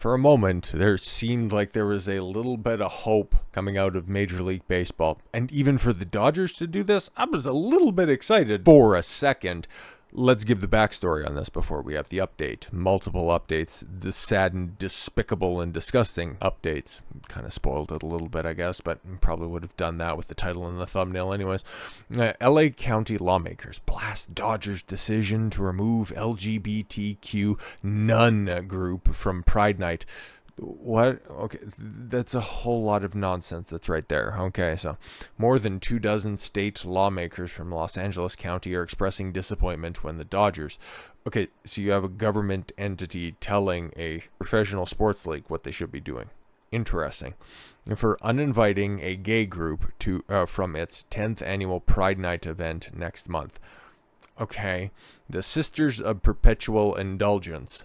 For a moment, there seemed like there was a little bit of hope coming out of Major League Baseball. And even for the Dodgers to do this, I was a little bit excited for a second. Let's give the backstory on this before we have the update. Multiple updates, the sad and despicable and disgusting updates. Kind of spoiled it a little bit, I guess, but probably would have done that with the title and the thumbnail anyways. LA County lawmakers blast Dodgers' decision to remove LGBTQ nun group from Pride Night. What? Okay, that's a whole lot of nonsense that's right there. Okay, so more than 24 state lawmakers from Los Angeles County are expressing disappointment when the Dodgers. Okay, so you have a government entity telling a professional sports league what they should be doing. Interesting. And for uninviting a gay group to from its 10th annual Pride Night event next month. Okay, the Sisters of Perpetual Indulgence,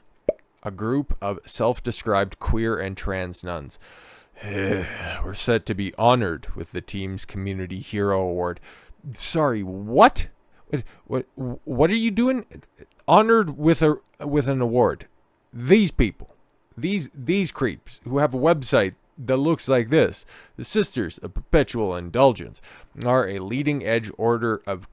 a group of self-described queer and trans nuns, were set to be honored with the team's Community Hero Award. Sorry, what? What are you doing? Honored with an award? These people, these creeps who have a website that looks like this, the Sisters of Perpetual Indulgence, are a leading edge order of,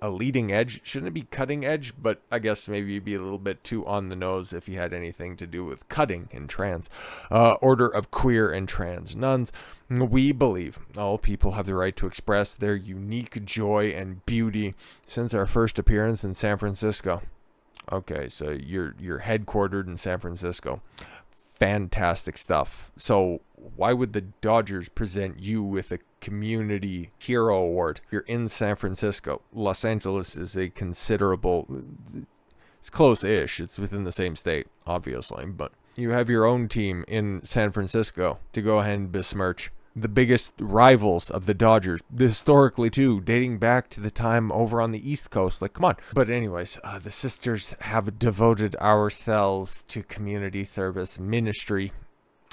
a leading edge. Shouldn't it be cutting edge? But I guess maybe you'd be a little bit too on the nose if you had anything to do with cutting and trans. Order of queer and trans nuns. We believe all people have the right to express their unique joy and beauty since our first appearance in San Francisco. Okay, so you're headquartered in San Francisco. Fantastic stuff. So why would the Dodgers present you with a Community Hero Award? You're in San Francisco. Los Angeles is a considerable... It's close-ish. It's within the same state, obviously. But you have your own team in San Francisco to go ahead and besmirch the biggest rivals of the Dodgers, historically too, dating back to the time over on the East Coast. Like, come on. But anyways, the sisters have devoted ourselves to community service, ministry,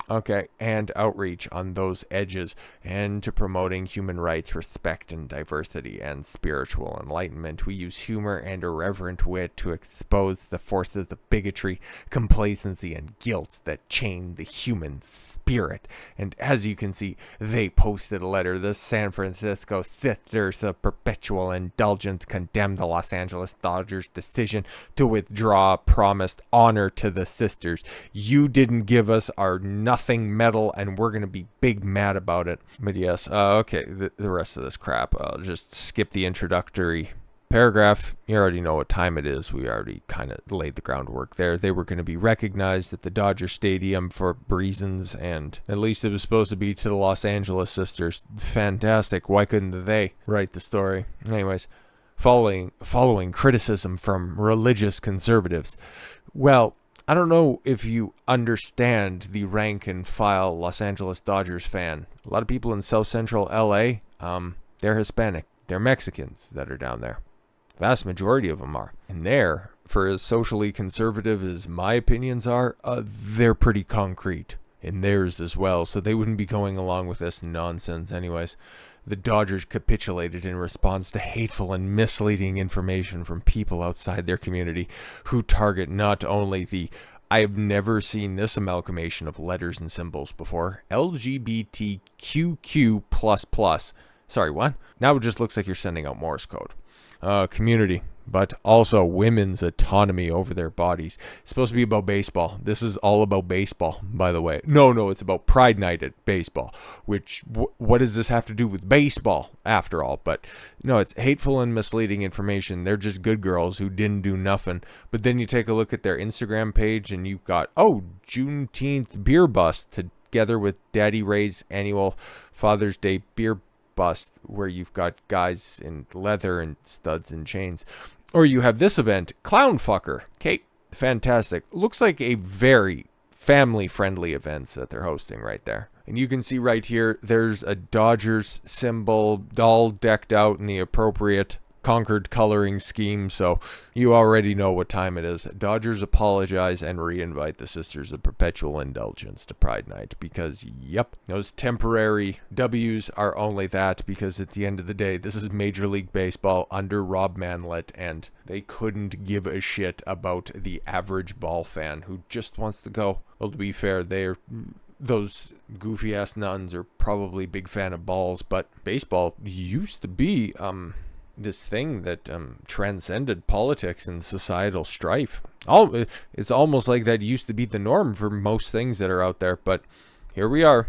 okay, and outreach on those edges, and to promoting human rights, respect, and diversity, and spiritual enlightenment. We use humor and irreverent wit to expose the forces of bigotry, complacency, and guilt that chain the human spirit. And as you can see, they posted a letter. The San Francisco Sisters of Perpetual Indulgence condemned the Los Angeles Dodgers' decision to withdraw promised honor to the sisters. You didn't give us our nothing medal, and we're going to be big mad about it. But yes, okay, the rest of this crap, I'll just skip the introductory paragraph. You already know what time it is. We already kind of laid the groundwork there. They were going to be recognized at the Dodger Stadium for reasons, and at least it was supposed to be to the Los Angeles sisters. Fantastic. Why couldn't they write the story? Anyways, following criticism from religious conservatives. Well, I don't know if you understand the rank and file Los Angeles Dodgers fan. A lot of people in South Central LA, they're Hispanic. They're Mexicans that are down there. Vast majority of them are. And they're, for as socially conservative as my opinions are, they're pretty concrete in theirs as well. So they wouldn't be going along with this nonsense anyways. The Dodgers capitulated in response to hateful and misleading information from people outside their community who target not only the I've never seen this amalgamation of letters and symbols before, LGBTQQ++. Sorry, what? Now it just looks like you're sending out Morse code. Community, but also women's autonomy over their bodies. It's supposed to be about baseball. This is all about baseball, by the way. No, it's about Pride Night at baseball, which, what does this have to do with baseball, after all? But, no, it's hateful and misleading information. They're just good girls who didn't do nothing. But then you take a look at their Instagram page, and you've got, Juneteenth beer bust, together with Daddy Ray's annual Father's Day beer bust, where you've got guys in leather and studs and chains. Or you have this event, Clown Fucker. Okay, fantastic. Looks like a very family-friendly event that they're hosting right there. And you can see right here, there's a Dodgers symbol all decked out in the appropriate conquered coloring scheme, so you already know what time it is. Dodgers apologize and reinvite the Sisters of Perpetual Indulgence to Pride Night because, yep, those temporary W's are only that because at the end of the day, this is Major League Baseball under Rob Manlett, and they couldn't give a shit about the average ball fan who just wants to go. Well, to be fair, those goofy-ass nuns are probably a big fan of balls, but baseball used to be this thing that transcended politics and societal strife. It's almost like that used to be the norm for most things that are out there, but here we are.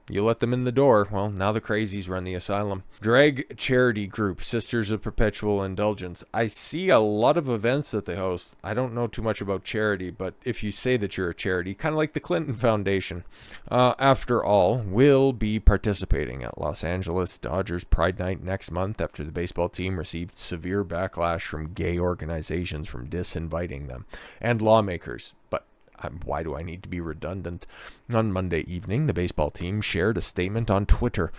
You let them in the door. Well, now the crazies run the asylum. Drag charity group, Sisters of Perpetual Indulgence. I see a lot of events that they host. I don't know too much about charity, but if you say that you're a charity, kind of like the Clinton Foundation, after all, will be participating at Los Angeles Dodgers Pride Night next month after the baseball team received severe backlash from gay organizations from disinviting them and lawmakers. But why do I need to be redundant? On Monday evening, the baseball team shared a statement on Twitter,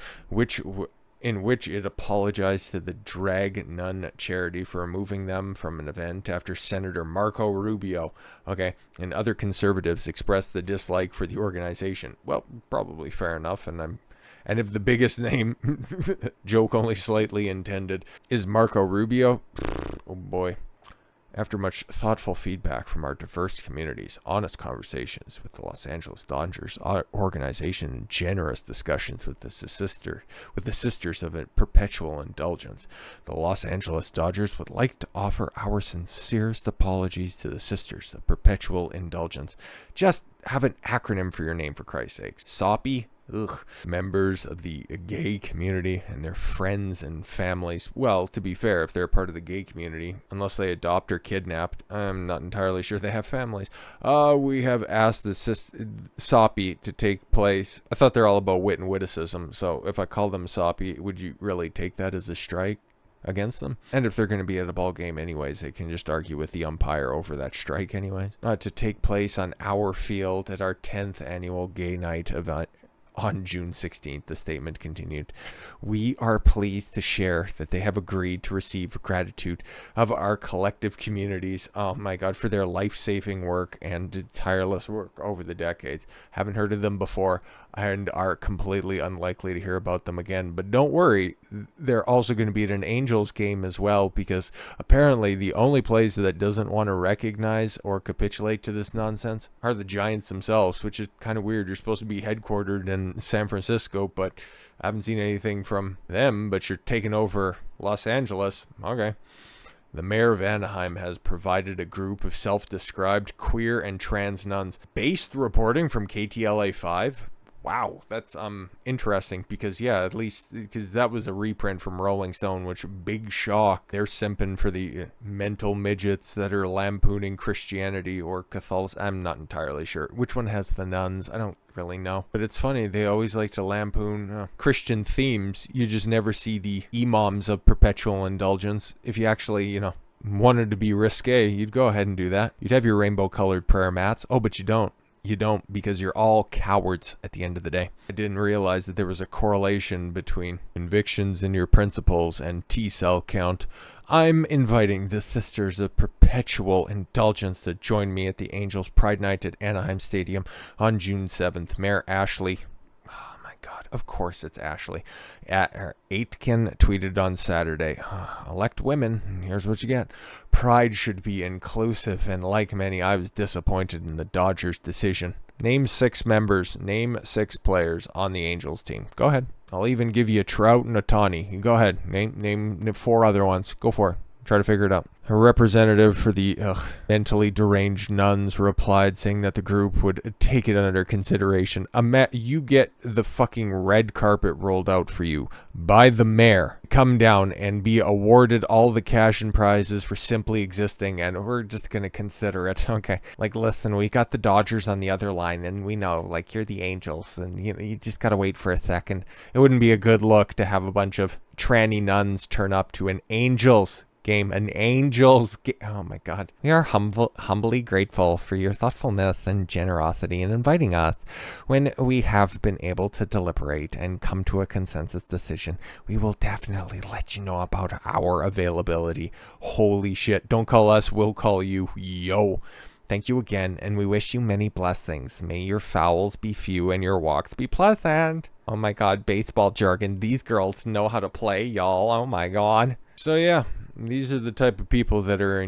in which it apologized to the Drag Nun charity for removing them from an event after Senator Marco Rubio, and other conservatives expressed the dislike for the organization. Well, probably fair enough, and if the biggest name, joke only slightly intended, is Marco Rubio, oh boy. After much thoughtful feedback from our diverse communities, honest conversations with the Los Angeles Dodgers organization, and generous discussions with the Sisters of Perpetual Indulgence, the Los Angeles Dodgers would like to offer our sincerest apologies to the Sisters of Perpetual Indulgence. Just have an acronym for your name, for Christ's sakes. SOPY? Ugh. Members of the gay community and their friends and families. Well, to be fair, if they're part of the gay community, unless they adopt or kidnapped, I'm not entirely sure they have families. We have asked the SOPY to take place. I thought they're all about wit and witticism, so if I call them SOPY, would you really take that as a strike against them? And if they're going to be at a ball game anyways, they can just argue with the umpire over that strike anyways. To take place on our field at our 10th annual gay night event on June 16th, the statement continued. We are pleased to share that they have agreed to receive gratitude of our collective communities, oh my God, for their life-saving work and tireless work over the decades. Haven't heard of them before and are completely unlikely to hear about them again. But don't worry, they're also going to be at an Angels game as well, because apparently the only place that doesn't want to recognize or capitulate to this nonsense are the Giants themselves, which is kind of weird. You're supposed to be headquartered in San Francisco, but I haven't seen anything from them, but you're taking over Los Angeles. Okay. The mayor of Anaheim has provided a group of self-described queer and trans nuns. Based reporting from KTLA 5. Wow, that's interesting because, yeah, at least because that was a reprint from Rolling Stone, which big shock. They're simping for the mental midgets that are lampooning Christianity or Catholicism. I'm not entirely sure. Which one has the nuns? I don't really know. But it's funny. They always like to lampoon Christian themes. You just never see the imams of perpetual indulgence. If you actually, wanted to be risque, you'd go ahead and do that. You'd have your rainbow-colored prayer mats. Oh, but you don't. You don't, because you're all cowards at the end of the day. I didn't realize that there was a correlation between convictions in your principles and T-cell count. I'm inviting the Sisters of Perpetual Indulgence to join me at the Angels Pride Night at Anaheim Stadium on June 7th. Mayor Ashleigh, oh my God, of course it's Ashleigh, Aitken tweeted on Saturday, elect women, here's what you get. Pride should be inclusive, and like many, I was disappointed in the Dodgers' decision. Name 6 members, name 6 players on the Angels team. Go ahead. I'll even give you a Trout and a Tawny. Go ahead. Name 4 other ones. Go for it. Try to figure it out. A representative for the mentally deranged nuns replied, saying that the group would take it under consideration. You get the fucking red carpet rolled out for you by the mayor. Come down and be awarded all the cash and prizes for simply existing, and we're just going to consider it. Okay. Like, listen, we got the Dodgers on the other line, and we know, like, you're the Angels, and you just got to wait for a second. It wouldn't be a good look to have a bunch of tranny nuns turn up to an Angels game, an Angels game. Oh my God. We are humbly grateful for your thoughtfulness and generosity in inviting us. When we have been able to deliberate and come to a consensus decision, we will definitely let you know about our availability. Holy shit. Don't call us, we'll call you. Yo. Thank you again, and we wish you many blessings. May your fouls be few and your walks be pleasant. Oh my God, baseball jargon. These girls know how to play, y'all. Oh my God. So yeah, these are the type of people that are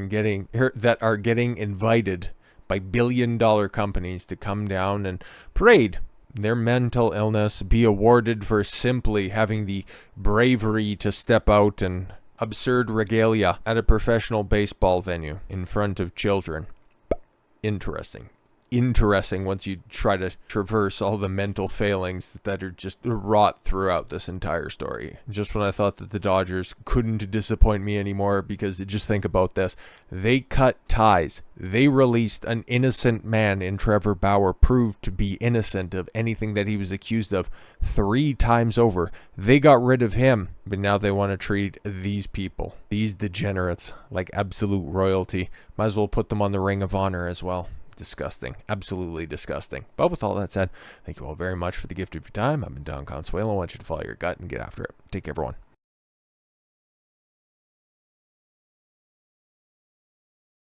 getting invited by billion-dollar companies to come down and parade their mental illness, be awarded for simply having the bravery to step out and absurd regalia at a professional baseball venue in front of children. Interesting once you try to traverse all the mental failings that are just wrought throughout this entire story. Just when I thought that the Dodgers couldn't disappoint me anymore, because just think about this. They cut ties. They released an innocent man in Trevor Bauer, proved to be innocent of anything that he was accused of 3 times over. They got rid of him, but now they want to treat these people, these degenerates, like absolute royalty. Might as well put them on the Ring of Honor as well. Disgusting. Absolutely disgusting. But with all that said, thank you all very much for the gift of your time. I've been Don Consuelo. I want you to follow your gut and get after it. Take care, everyone.